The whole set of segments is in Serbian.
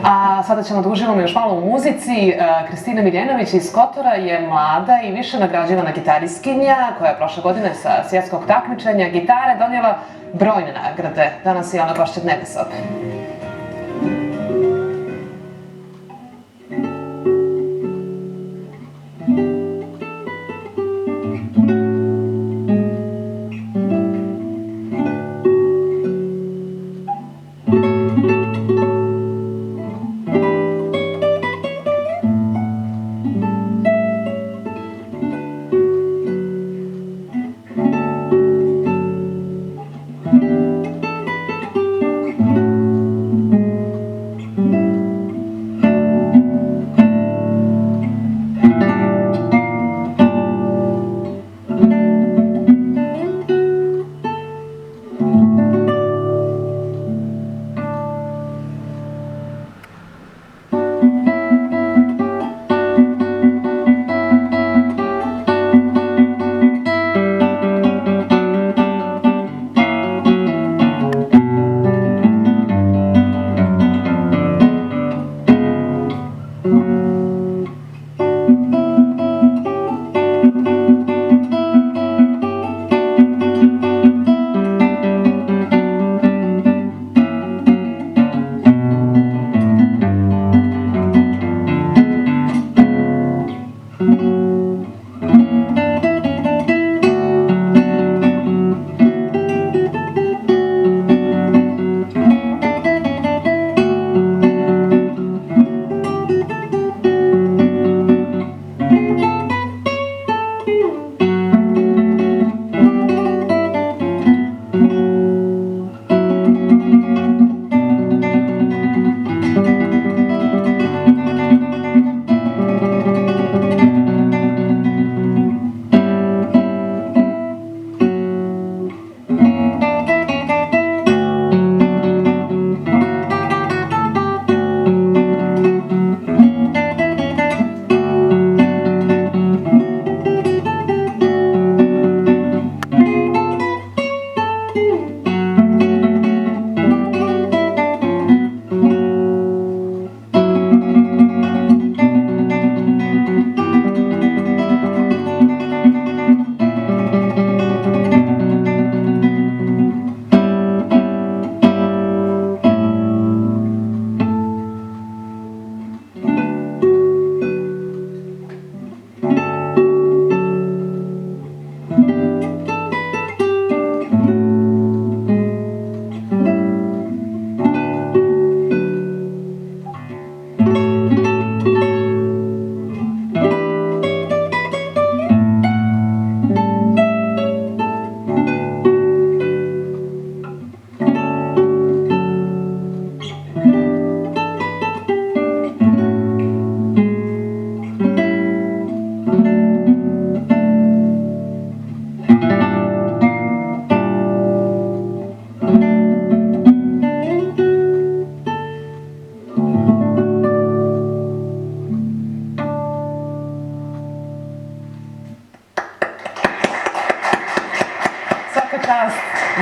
A sada ćemo da uživamo još malo u muzici. Kristina Miljenović iz Kotora je mlada i više nagrađivana gitariskinja koja je prošle godine sa svjetskog takmičenja gitare donijela brojne nagrade. Danas je ona gošća Dnevne sobe.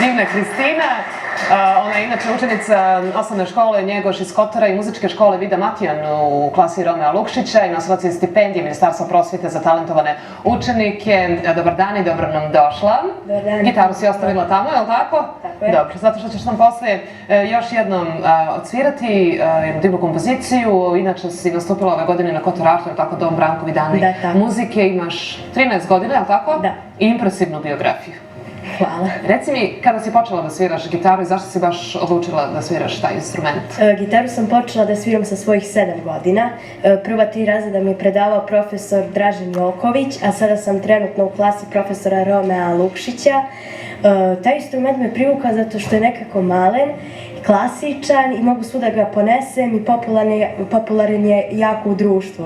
Divna Kristina, ona je inače učenica osnovne škole Njegoš iz Kotora i muzičke škole Vida Matijan u klasi Romea Lukšića i nosilac je stipendije Ministarstva prosvete za talentovane učenike. Dobar dan i dobro nam došla. Dobar dan. Gitaru si ostavila tamo, je li tako? Tako je. Dobro, zato što ćeš nam posle još jednom odsvirati jednu divnu kompoziciju. Inače si nastupila ove godine na Kotor Artu, je li tako, Dom Branko Vidani muzike. Imaš 13 godina, je li tako? Da. I impresivnu biografiju. Hvala. Reci mi, kada si počela da sviraš gitaru i zašto si baš odlučila da sviraš taj instrument? Gitaru sam počela da sviram sa svojih 7 godina. Prva 3 razreda mi je predavao profesor Dražen Joković, a sada sam trenutno u klasi profesora Romea Lukšića. Taj instrument me privukao zato što je nekako malen, klasičan i mogu svuda ga ponesem i popularan je jako u društvu.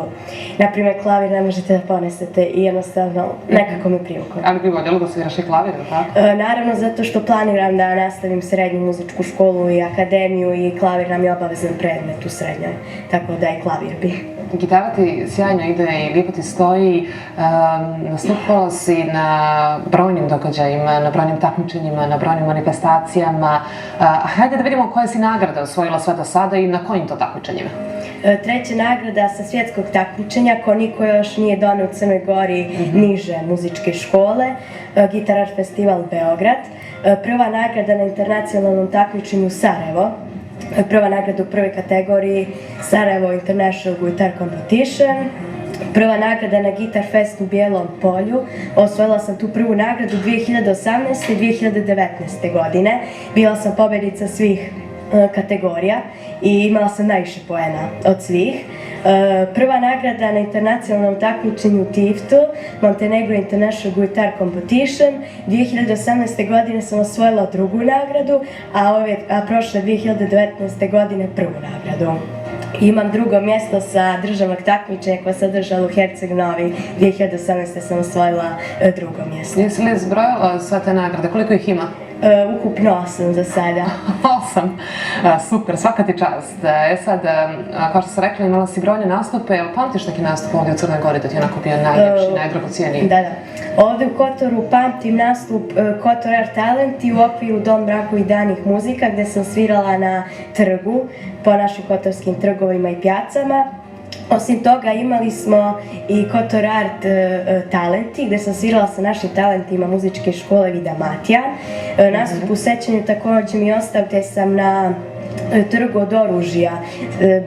Naprimjer, klavir ne možete da ponesete i jednostavno nekako me privukao. Ali bi voljela da sviraš i klavir, ili tako? Naravno, zato što planiram da nastavim srednju muzičku školu i akademiju i klavir nam je obavezan predmet u srednjoj, tako da i klavir bi. Gitara ti sjajno ide i lijepo ti stoji, nastupala si na brojnim događajima, na brojnim takmičenjima, na brojnim manifestacijama. Hajde da vidimo koje si nagrade osvojila sve do sada i na kojim to takmičenjima? Treća nagrada sa svjetskog takmičenja, ko niko još nije doneo u Crnoj Gori niže muzičke škole, Gitarar festival Beograd. Prva nagrada na internacionalnom takmičenju Sarajevo, prva nagrada u prvoj kategoriji Sarajevo International Guitar Competition, prva nagrada na Guitar Fest u Bijelom Polju. Osvojila sam tu prvu nagradu 2018. i 2019. godine. Bila sam pobjedica svih kategorija i imala sam najviše poena od svih. Prva nagrada na internacionalnom takmičenju u Tiftu, Montenegro International Guitar Competition. 2018. godine sam osvojila drugu nagradu, a prošle 2019. godine prvu nagradu. Imam drugo mjesto sa državnog takmičenja koje se održalo u Herceg Novi. 2018. sam osvojila drugo mjesto. Jesi li zbrojila sve te nagrade? Koliko ih ima? Ukupno 8 za sada. 8. Super, svaka ti čast. Sad, kao što sam rekla, imala si brojne nastupe. Jel pamtiš neki nastup ovdje u Crnoj Gori da ti je onako bio najljepši, najdragocijeniji? Da. Ovdje u Kotoru pamtim nastup Kotor Art Talenti u okviru Dom Brakovi danih muzika gdje sam svirala na trgu po našim kotorskim trgovima i pjacama. Osim toga imali smo i Kotor Art Talenti gdje sam svirala sa našim talentima muzičke škole Vida Matija. Nastup u sećanju također mi ostao gdje sam na trgu od oružja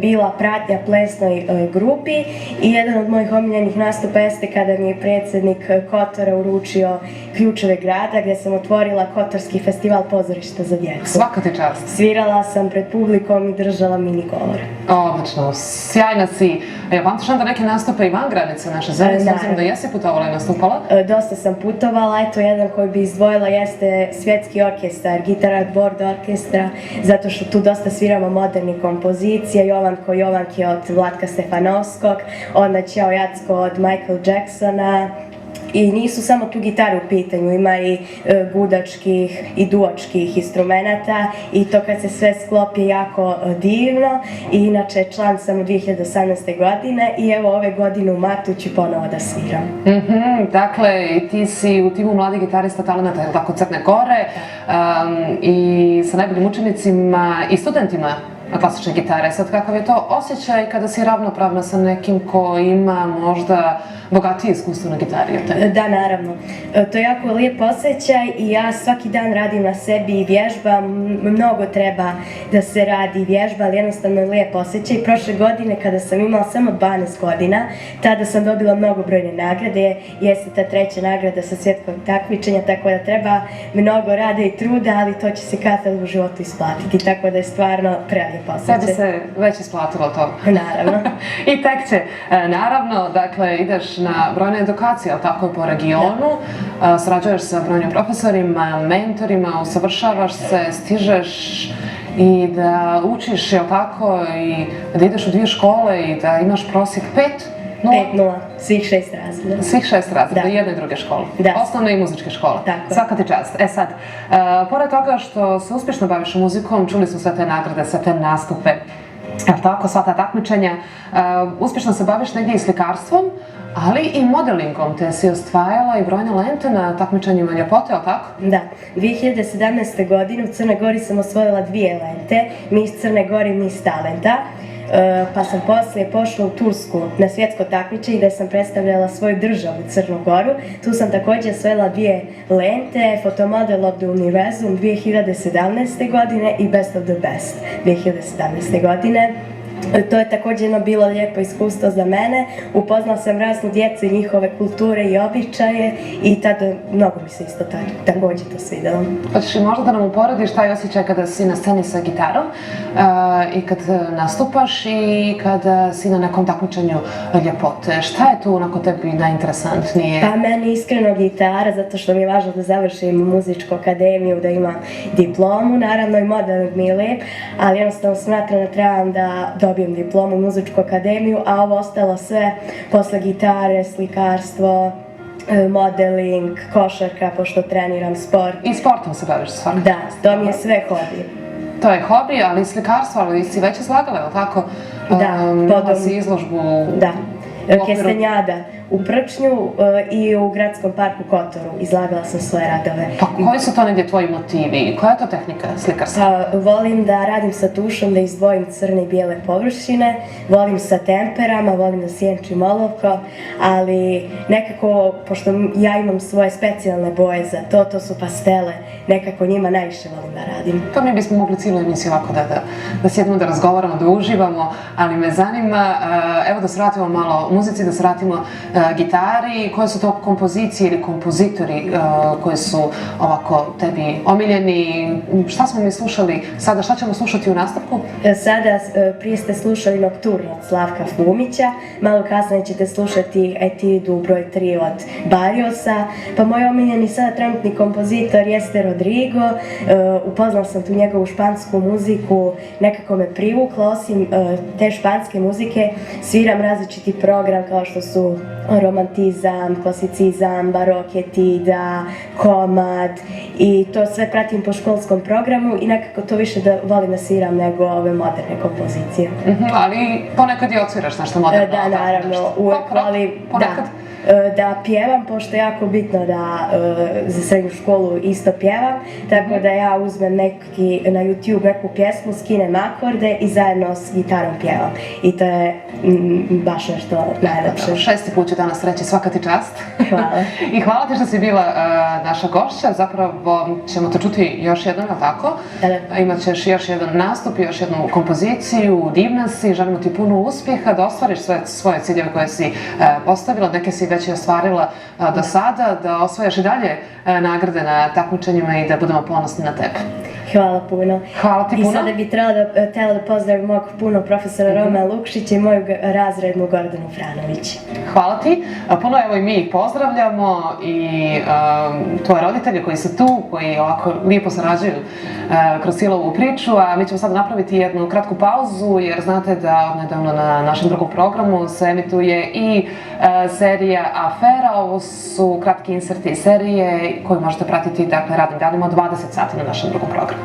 bila pratnja plesnoj grupi i jedan od mojih omiljenih nastupa jeste kada mi je predsjednik Kotora uručio ključeve grada gdje sam otvorila Kotorski festival pozorišta za djecu. Svaka ti čast. Svirala sam pred publikom i držala mini govor. Odlično, sjajna si. Pamtiš onda neke nastupe i van granice naše zemlje, s obzirom da jesi putovala i nastupala? Dosta sam putovala, eto jedan koji bi izdvojila jeste svjetski orkestar, Guitar Art Board Orkestra, zato što tu dosta sviramo moderni kompozicije, Jovanko Jovanki od Vlatka Stefanovskog, onda Ćao Jacko od Michael Jacksona. I nisu samo tu gitaru u pitanju, ima i gudačkih i duočkih instrumenata i to kad se sve sklopi je jako divno. I inače član sam od 2018. godine i evo ove godine u martu ću ponovo da sviram. Dakle, ti si u timu mladih gitarista talenata, je li tako, Crne Gore, i sa najboljim učenicima i studentima klasične gitare. Sad, kakav je to osjećaj kada si ravnopravna sa nekim ko ima možda bogatije iskustvo na gitari od tebe? Da, naravno. To je jako lijep osjećaj i ja svaki dan radim na sebi i vježbam. Mnogo treba da se radi i vježba, ali jednostavno je lijep osjećaj. Prošle godine kada sam imala samo 12 godina, tada sam dobila mnogobrojne nagrade. Jeste ta treća nagrada sa svjetskog takmičenja, tako da treba mnogo rada i truda, ali to će se kad-tad u životu isplatiti. Tako da je stvarno prelijep osjećaj. Sve bi se već isplatilo to. Naravno. I tek će. Naravno, dakle, ideš na brojne edukacije, ali tako i po regionu, sarađuješ sa brojnim profesorima, mentorima, usavršavaš se, stižeš i da učiš, jel tako, i da ideš u 2 škole i da imaš prosjek 5-0, svih 6 razreda. Svih 6 razreda, jedne i druge škole. Da. Osnovne i muzičke škole. Tako. Svaka ti čast. Sad, pored toga što se uspješno baviš muzikom, čuli smo sve te nagrade, sve te nastupe, jel tako, sva ta takmičenja, uspješno se baviš negdje i slikarstvom, ali i modelingom, te si osvajala i brojne lente na takmičenjima ljepote, jel tako? Da. 2017. godine u Crnoj Gori sam osvojila 2 lente, Miss Crne Gore i Miss Talenta. Pa sam poslije pošla u Tursku na svjetsko takmičenje gdje sam predstavljala svoju državu Crnu Goru. Tu sam također osvojila 2 lente, Fotomodel of the Universum 2017. godine i Best of the Best 2017. godine. To je također jedno bilo lijepo iskustvo za mene. Upoznala sam raznu djecu i njihove kulture i običaje i tada mnogo mi se isto također to svidjelo. Hoćeš li možda da nam uporediš taj osjećaj kada si na sceni sa gitarom i kad nastupaš i kada si na nekom takmičenju ljepote? Šta je tu onako tebi najinteresantnije? Pa meni iskreno gitara, zato što mi je važno da završim muzičku akademiju, da imam diplomu, naravno i modeling mi je lijep, ali jednostavno smatram da trebam da dobijem diplomu u muzičku akademiju, a ovo ostalo sve posle gitare, slikarstvo, modeling, košarka, pošto treniram sport. I sportom se baviš svakako? Da, to mi je sve hobi. To je hobi, ali i slikarstvo, ali si već izlagala, je li tako? Da, imala si izložbu... Da. Kestenjada u Prčnju i u Gradskom parku Kotoru. Izlagala sam svoje radove. Pa koji su to negdje tvoji motivi? Koja je to tehnika slikarstva? Volim da radim sa tušom, da izdvojim crne i bijele površine, volim sa temperama, volim da sjenčim olovko, ali nekako, pošto ja imam svoje specijalne boje za to su pastele, nekako njima najviše volim da radim. To mi bismo mogli cijelu emisiju ovako da sjedimo, da razgovaramo, da uživamo, ali me zanima, evo da se vratimo malo muzici, da se vratimo gitari, koje su to kompozicije ili kompozitori koji su ovako tebi omiljeni, šta smo mi slušali sada, šta ćemo slušati u nastavku? Sada prije ste slušali Nokturno od Slavka Fumića, malo kasnije ćete slušati Etidu broj 3 od Barriosa, pa moj omiljeni sada trenutni kompozitor jeste Rodrigo, upoznala sam tu njegovu špansku muziku, nekako me privukla, osim te španske muzike sviram različiti program kao što su romantizam, klasicizam, barok, etida, komad i to sve pratim po školskom programu i nekako to više da volim da sviram nego ove moderne kompozicije. Ali ponekad i odsviraš nešto moderno. Da, naravno, uvek volim da pjevam, pošto je jako bitno da za srednju školu isto pjevam, tako da ja uzmem na YouTube neku pjesmu, skinem akorde i zajedno s gitarom pjevam. I to je baš nešto najlepše. 6. put ću danas reći svaka ti čast. Hvala. I hvala ti što si bila naša gošća, zapravo ćemo te čuti još jednom, je li tako? Da. Imat ćeš još jedan nastup, još jednu kompoziciju, divna si, želimo ti puno uspjeha, da ostvariš sve svoje ciljeve koje si postavila, neke si već je ostvarila do sada, da osvajaš i dalje nagrade na takmičenjima i da budemo ponosni na tebe. Hvala puno. Hvala ti puno. I sada bih htjela da pozdravim mog puno profesora Romea Lukšića i moju razrednu Gordanu Franović. Hvala ti. Puno evo i mi ih pozdravljamo i tvoje roditelje koji su tu, koji ovako lijepo sarađuju kroz cijelu ovu priču, a mi ćemo sad napraviti jednu kratku pauzu jer znate da odnedavno na našem drugom programu se emituje i serija Afera. Ovo su kratki inserti serije koju možete pratiti, dakle, radnim danima od 20 sati na našem drugom programu.